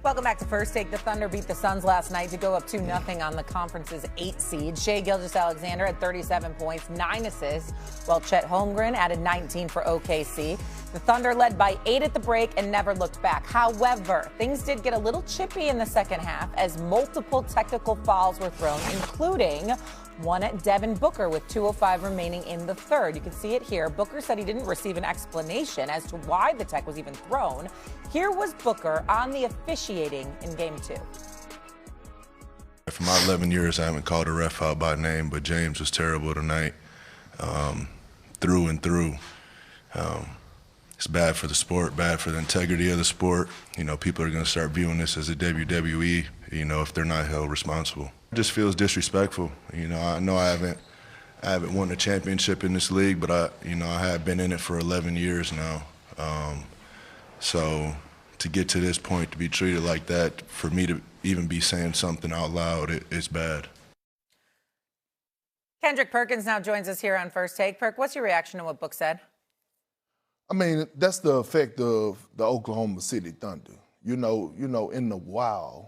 Welcome back to First Take. The Thunder beat the Suns last night to go up 2-0 on the conference's 8th seed. Shai Gilgeous-Alexander had 37 points, 9 assists, while Chet Holmgren added 19 for OKC. The Thunder led by 8 at the break and never looked back. However, things did get a little chippy in the second half as multiple technical fouls were thrown, including one at Devin Booker with 2:05 remaining in the third. You can see it here. Booker said he didn't receive an explanation as to why the tech was even thrown. Here was Booker on the officiating in Game 2. For my 11 years, I haven't called a ref out by name, but James was terrible tonight, through and through. It's bad for the sport, bad for the integrity of the sport. You know, people are going to start viewing this as a WWE, you know, if they're not held responsible. It just feels disrespectful. You know I haven't won a championship in this league, but I have been in it for 11 years now. So to get to this point, to be treated like that, for me to even be saying something out loud, it's bad. Kendrick Perkins now joins us here on First Take. Perk, what's your reaction to what Book said? I mean, that's the effect of the Oklahoma City Thunder. You know, in the wild,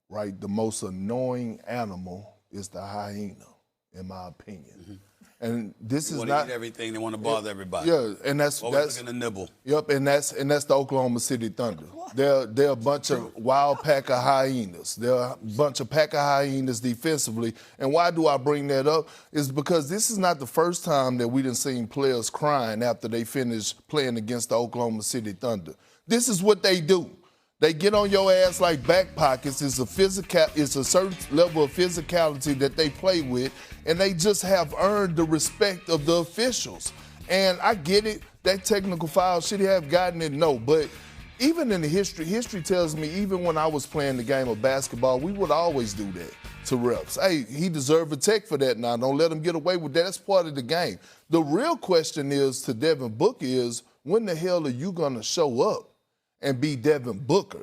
right, the most annoying animal is the hyena, in my opinion. Mm-hmm. And this is not eat everything. They want to bother everybody. Yeah, and that's looking to nibble. Yep, and that's the Oklahoma City Thunder. They're a bunch of wild pack of hyenas. They're a bunch of pack of hyenas defensively. And why do I bring that up? Is because this is not the first time that we done seen players crying after they finish playing against the Oklahoma City Thunder. This is what they do. They get on your ass like back pockets. It's a certain level of physicality that they play with, and they just have earned the respect of the officials. And I get it, that technical foul, should he have gotten it? No, but even in the history tells me even when I was playing the game of basketball, we would always do that to refs. Hey, he deserved a tech for that now. Don't let him get away with that. That's part of the game. The real question is to Devin Booker is, when the hell are you going to show up and be Devin Booker?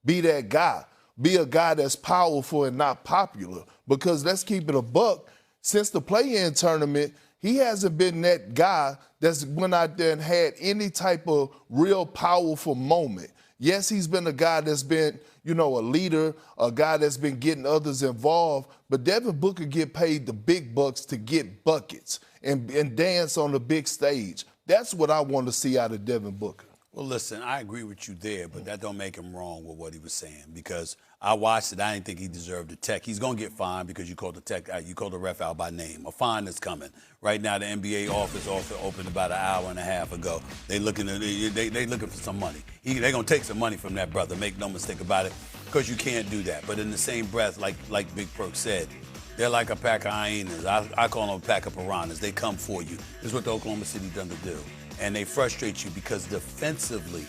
Be that guy. Be a guy that's powerful and not popular. Because let's keep it a buck. Since the play-in tournament, he hasn't been that guy that's went out there and had any type of real powerful moment. Yes, he's been a guy that's been, a leader, a guy that's been getting others involved, but Devin Booker get paid the big bucks to get buckets and dance on the big stage. That's what I want to see out of Devin Booker. Well, listen, I agree with you there, but that don't make him wrong with what he was saying, because I watched it. I didn't think he deserved a tech. He's going to get fined because you called the ref out by name. A fine is coming. Right now, the NBA office opened about an hour and a half ago. They looking for some money. They're going to take some money from that brother. Make no mistake about it, because you can't do that. But in the same breath, like Big Perk said, they're like a pack of hyenas. I call them a pack of piranhas. They come for you. This is what the Oklahoma City Thunder do. And they frustrate you because defensively,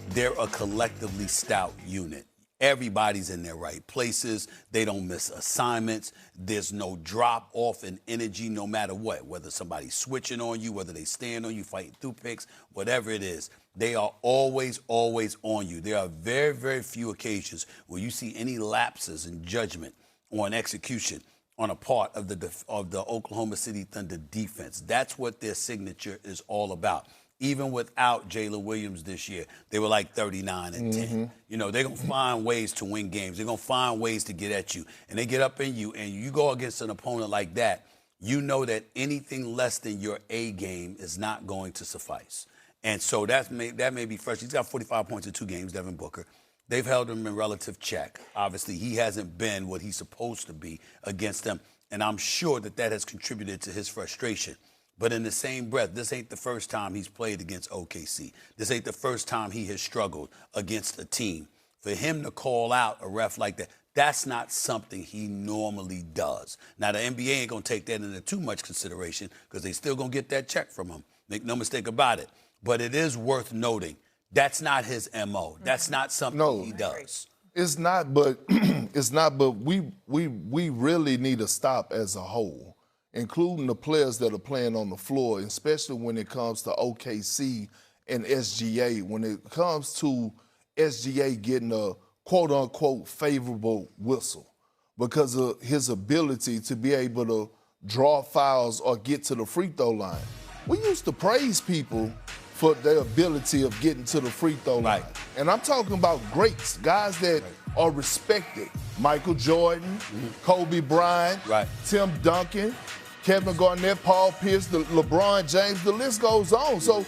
they're a collectively stout unit. Everybody's in their right places. They don't miss assignments. There's no drop off in energy no matter what, whether somebody's switching on you, whether they stand on you, fighting through picks, whatever it is. They are always, always on you. There are very, very few occasions where you see any lapses in judgment or in execution on a part of the Oklahoma City Thunder defense. That's what their signature is all about. Even without Jalen Williams this year, they were like 39 and 10. They're going to find ways to win games. They're going to find ways to get at you. And they get up in you, and you go against an opponent like that, you know that anything less than your A game is not going to suffice. And so that may be fresh. He's got 45 points in 2 games, Devin Booker. They've held him in relative check. Obviously, he hasn't been what he's supposed to be against them, and I'm sure that has contributed to his frustration. But in the same breath, this ain't the first time he's played against OKC. This ain't the first time he has struggled against a team. For him to call out a ref like that, that's not something he normally does. Now, the NBA ain't going to take that into too much consideration because they still going to get that check from him. Make no mistake about it. But it is worth noting, that's not his M.O. That's not something he does. It's not, but we really need to stop as a whole, including the players that are playing on the floor, especially when it comes to OKC and SGA. When it comes to SGA getting a quote-unquote favorable whistle because of his ability to be able to draw fouls or get to the free throw line. We used to praise people for their ability of getting to the free throw line. Right. And I'm talking about greats, guys that are respected. Michael Jordan, Kobe Bryant, Tim Duncan, Kevin Garnett, Paul Pierce, LeBron James, the list goes on. So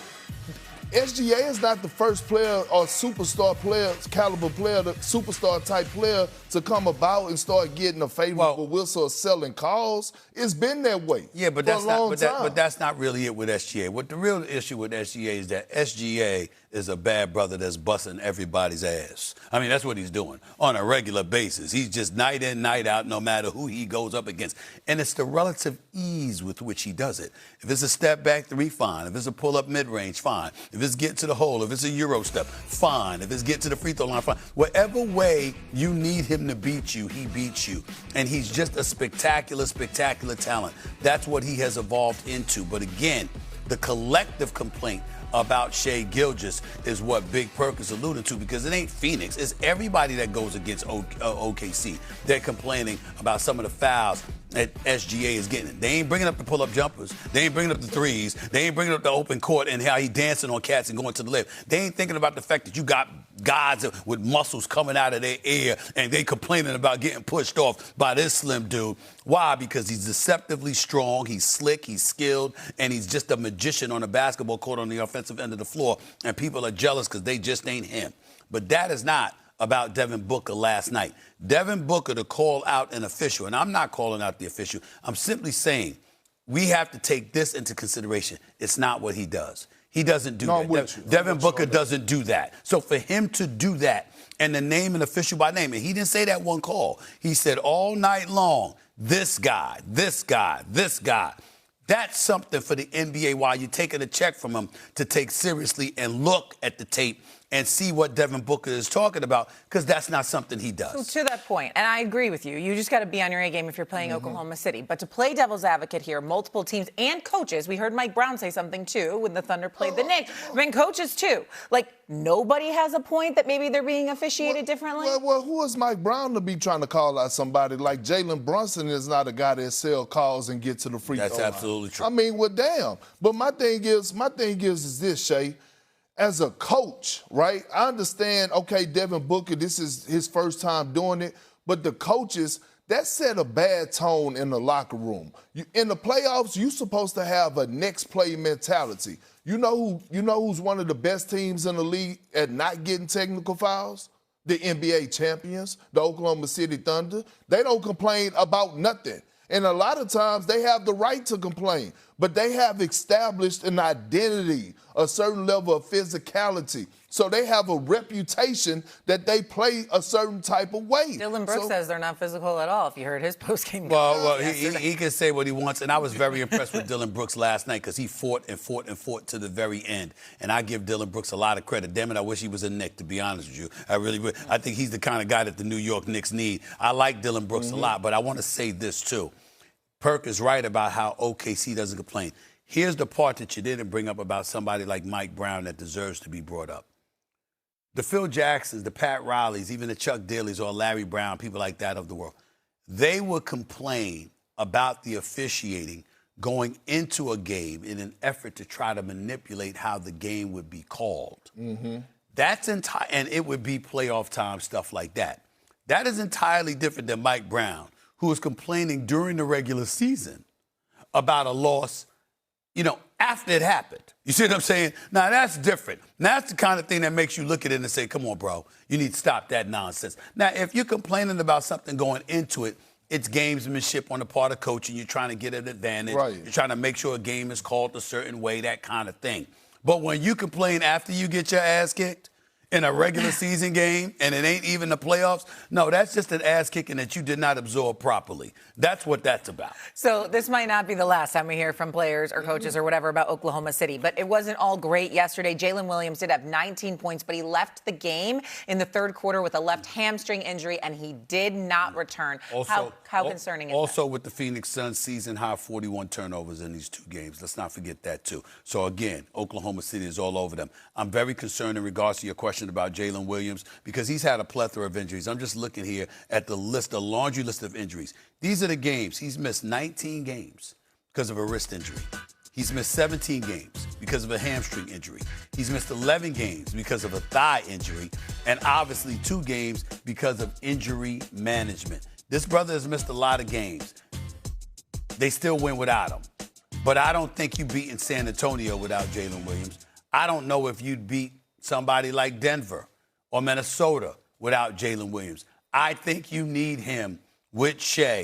SGA is not the first player or superstar player, caliber player, the superstar type player to come about and start getting a favorable whistle or selling calls. It's been that way. Yeah, but for that's a long time. but that's not really it with SGA. What the real issue with SGA is that SGA is a bad brother that's busting everybody's ass. I mean, that's what he's doing on a regular basis. He's just night in, night out, no matter who he goes up against. And it's the relative ease with which he does it. If it's a step back three, fine. If it's a pull up mid range, fine. If it's get to the hole, if it's a Euro step, fine. If it's get to the free throw line, fine. Whatever way you need him to beat you, he beats you. And he's just a spectacular, spectacular talent. That's what he has evolved into. But again, the collective complaint about Shai Gilgeous is what Big Perk is alluding to, because it ain't Phoenix. It's everybody that goes against OKC. They're complaining about some of the fouls that SGA is getting. They ain't bringing up the pull-up jumpers. They ain't bringing up the threes. They ain't bringing up the open court and how he dancing on cats and going to the left. They ain't thinking about the fact that you got guys with muscles coming out of their ear and they complaining about getting pushed off by this slim dude. Why? Because he's deceptively strong, he's slick, he's skilled, and he's just a magician on the basketball court on the offensive end of the floor, and people are jealous because they just ain't him. But that is not about Devin Booker last night. Devin Booker to call out an official, and I'm not calling out the official. I'm simply saying we have to take this into consideration. It's not what he does. He doesn't do that. Devin Booker doesn't do that. So for him to do that and to name an official by name, and he didn't say that one call. He said all night long, this guy, this guy, this guy. That's something for the NBA while you're taking a check from him to take seriously and look at the tape and see what Devin Booker is talking about, because that's not something he does. So to that point, and I agree with you, you just got to be on your A game if you're playing Oklahoma City. But to play devil's advocate here, multiple teams and coaches, we heard Mike Brown say something too when the Thunder played the Knicks. I mean, coaches too. Like, nobody has a point that maybe they're being officiated differently? Well, who is Mike Brown to be trying to call out somebody? Like Jalen Brunson is not a guy that sell calls and get to the free throw line. That's absolutely true. I mean, well, damn. But my thing is this, Shay. As a coach, right, I understand, okay, Devin Booker, this is his first time doing it, but the coaches, that set a bad tone in the locker room. In the playoffs, you're supposed to have a next play mentality. You know who's one of the best teams in the league at not getting technical fouls? The NBA champions, the Oklahoma City Thunder. They don't complain about nothing. And a lot of times they have the right to complain, but they have established an identity, a certain level of physicality. So they have a reputation that they play a certain type of way. Dylan Brooks says they're not physical at all, if you heard his postgame. Well, he can say what he wants, and I was very impressed with Dylan Brooks last night because he fought and fought and fought to the very end. And I give Dylan Brooks a lot of credit. Damn it, I wish he was a Knick, to be honest with you. I really would. I think he's the kind of guy that the New York Knicks need. I like Dylan Brooks a lot, but I want to say this too. Perk is right about how OKC doesn't complain. Here's the part that you didn't bring up about somebody like Mike Brown that deserves to be brought up. The Phil Jacksons, the Pat Rileys, even the Chuck Daly's or Larry Brown, people like that of the world, they would complain about the officiating going into a game in an effort to try to manipulate how the game would be called. That's entire, and it would be playoff time, stuff like that. That is entirely different than Mike Brown, who was complaining during the regular season about a loss, after it happened. You see what I'm saying? Now, that's different. Now, that's the kind of thing that makes you look at it and say, come on, bro, you need to stop that nonsense. Now, if you're complaining about something going into it, it's gamesmanship on the part of coaching. You're trying to get an advantage. Right. You're trying to make sure a game is called a certain way, that kind of thing. But when you complain after you get your ass kicked, in a regular season game, and it ain't even the playoffs, no, that's just an ass kicking that you did not absorb properly. That's what that's about. So this might not be the last time we hear from players or coaches or whatever about Oklahoma City, but it wasn't all great yesterday. Jalen Williams did have 19 points, but he left the game in the third quarter with a left hamstring injury, and he did not return. Also, how concerning is also that? with the Phoenix Suns season high 41 turnovers in these two games. Let's not forget that, too. So, again, Oklahoma City is all over them. I'm very concerned in regards to your question about Jalen Williams because he's had a plethora of injuries. I'm just looking here at the laundry list of injuries. These are the games. He's missed 19 games because of a wrist injury. He's missed 17 games because of a hamstring injury. He's missed 11 games because of a thigh injury, and obviously 2 games because of injury management. This brother has missed a lot of games. They still win without him. But I don't think you beat in San Antonio without Jalen Williams. I don't know if you'd beat somebody like Denver or Minnesota without Jalen Williams. I think you need him with Shea